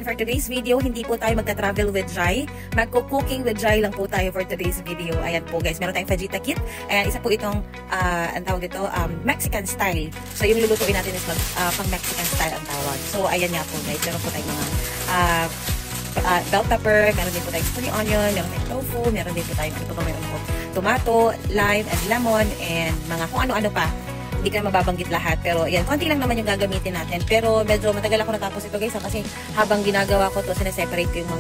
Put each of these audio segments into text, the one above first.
for today's video, hindi po tayo magta-travel with Jai. Magko-cooking with Jai lang po tayo for today's video. Ayan po guys, meron tayong fajita kit. Ayan, isa po itong, ang tawag dito, Mexican style. So yung lulutuin natin is pang Mexican style ang tawag. So ayan nga po guys, meron po tayong mga bell pepper, meron din po tayong spring onion, meron tayong tofu, meron din po tayong meron po tomato, lime, and lemon, and mga kung ano-ano pa. Hindi ka mababanggit lahat, pero yan, konti lang naman yung gagamitin natin. Pero medyo matagal ako natapos ito guys, kasi habang ginagawa ko to, sineseparate ko yung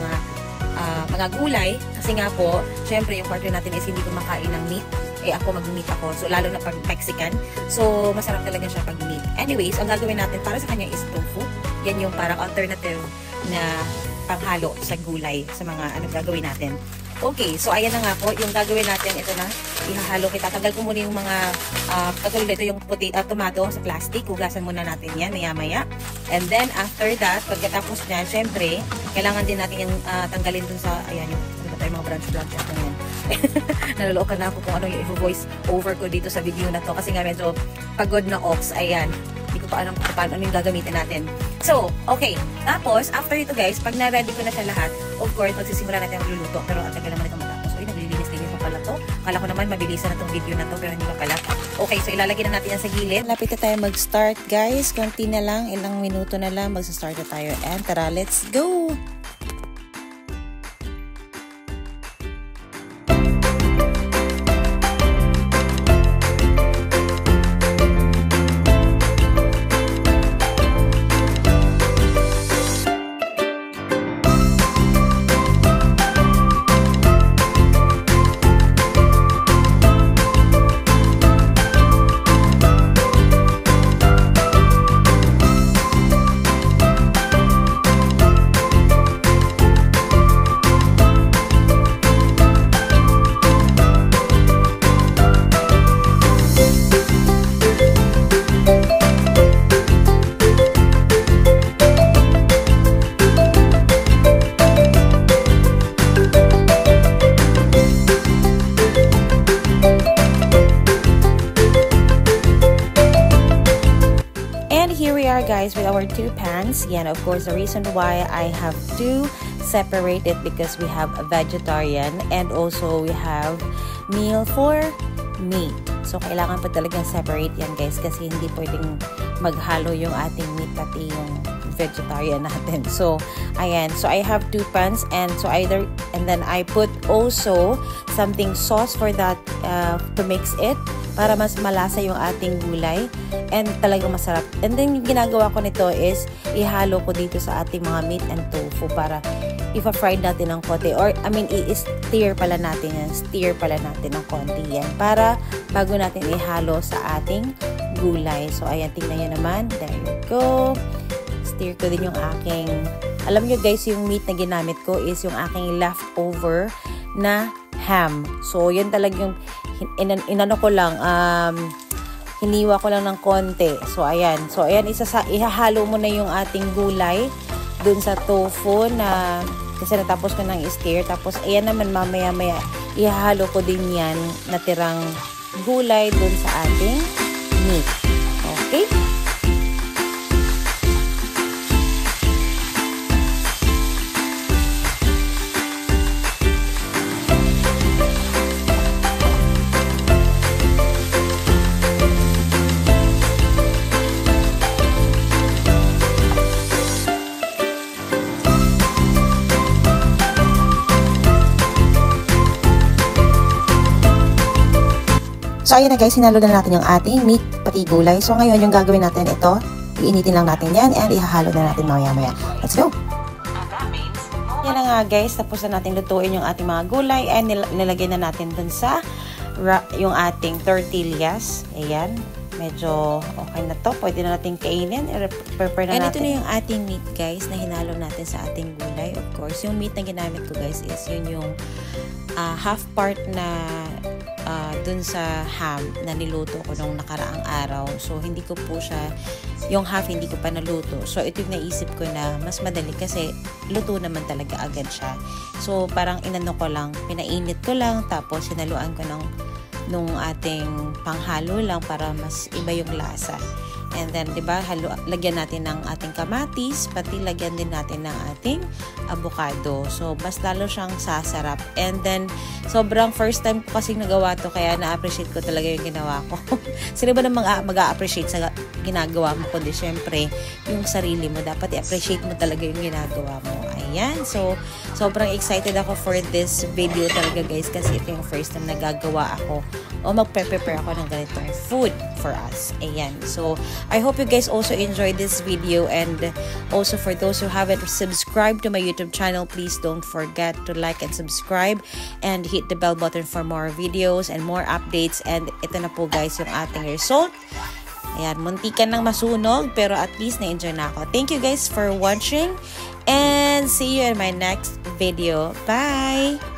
mga gulay, kasi nga po, syempre yung partner natin is hindi kumakain ng meat, ako mag-meat ako, so lalo na pag Mexican, so masarap talaga siya pag meat. Anyways, ang gagawin natin para sa kanya is tofu. Yan yung parang alternative na panghalo sa gulay, sa mga gagawin natin. Okay, so ayan na nga po, yung gagawin natin, ito na, ihahalo kita. Tagal ko muna yung mga, katulad ito yung tomato sa plastic, hugasan muna natin yan, maya-maya. And then, after that, pagkatapos niyan, syempre, kailangan din natin yung tanggalin dun sa, ayan, yung, tayo mga branch-branch na yan. Nalulookan na ako kung ano yung i-voice over ko dito sa video na to, kasi nga medyo pagod na ox, ayan. Hindi ko pa alam kung paano yung gagamitin natin. So, okay. Tapos, after ito guys, pag na-ready ko na siya lahat, of course, magsisimula natin ang luluto. Pero ang tagal naman ito matapos. Uy, naglilinis-linis pa pala to. Kala ko naman mabilisan na itong video na to, pero hindi pa pala. Okay, so ilalagay na natin yan sa gilid. Lapit na tayo mag-start guys. Konti na lang, ilang minuto na lang, mag-start na tayo. And tara, let's go! Guys, with our two pans, yeah, of course the reason why I have to separate it because we have a vegetarian and also we have meal for meat. So kailangan pa talagang separate yan guys, kasi hindi pwedeng maghalo yung ating meat pati yung vegetarian natin. So ayan, so I have two pans, and so and then I put also something sauce for that to mix it para mas malasa yung ating gulay and talagang masarap. And then yung ginagawa ko nito is ihalo ko dito sa ating mga meat and tofu para ipa-fry natin ng konti, or i-stir pala natin yan, ng konti yan para bago natin ihalo sa ating gulay. So ayan, tingnan nyo naman, there you go. Stir ko din yung aking, alam nyo guys, yung meat na ginamit ko is yung aking leftover na ham. So yun talagang inano ko lang, hiniwa ko lang ng konti. So ayan, ihahalo mo na yung ating gulay dun sa tofu na kasi natapos ko ng stir. Tapos ayan naman, mamaya ihahalo ko din yan natirang gulay dun sa ating meat. Okay? So ayan na guys, hinalo na natin yung ating meat pati gulay. So ngayon yung gagawin natin ito, iinitin lang natin yan and ihahalo na natin maya-maya. Let's go! Yan na nga guys, tapos na natin lutuin yung ating mga gulay and nilagay na natin dun sa yung ating tortillas. Ayan, medyo okay na to. Pwede na natin kainin. I-prepare na natin. And ito na yung ating meat guys na hinalo natin sa ating gulay. Of course, yung meat na ginamit ko guys is yun yung half part na dun sa ham na niluto ko nung nakaraang araw. So, hindi ko po siya, yung half hindi ko pa naluto. So, ito yung naisip ko na mas madali kasi luto naman talaga agad siya. So, parang inano ko lang, pinainit ko lang, tapos sinaluan ko ng nung ating panghalo lang para mas iba yung lasa. And then, di ba, lagyan natin ng ating kamatis, pati lagyan din natin ng ating avocado. So, mas lalo siyang sasarap. And then, sobrang first time ko kasing nagawa to, kaya na-appreciate ko talaga yung ginawa ko. Sino ba namang mag-a-appreciate sa ginagawa mo? Kundi, syempre, yung sarili mo. Dapat i-appreciate mo talaga yung ginagawa mo. Ayan. So, sobrang excited ako for this video talaga, guys, kasi ito yung first time nagagawa ako o magpe-prepare ako ng ganitong food for us. Ayan. So, I hope you guys also enjoyed this video, and also for those who haven't subscribed to my YouTube channel, please don't forget to like and subscribe and hit the bell button for more videos and more updates. And ito na po, guys, yung ating result. Ayan, muntikan ng masunog, pero at least na-enjoy na ako. Thank you guys for watching, and see you in my next video. Bye!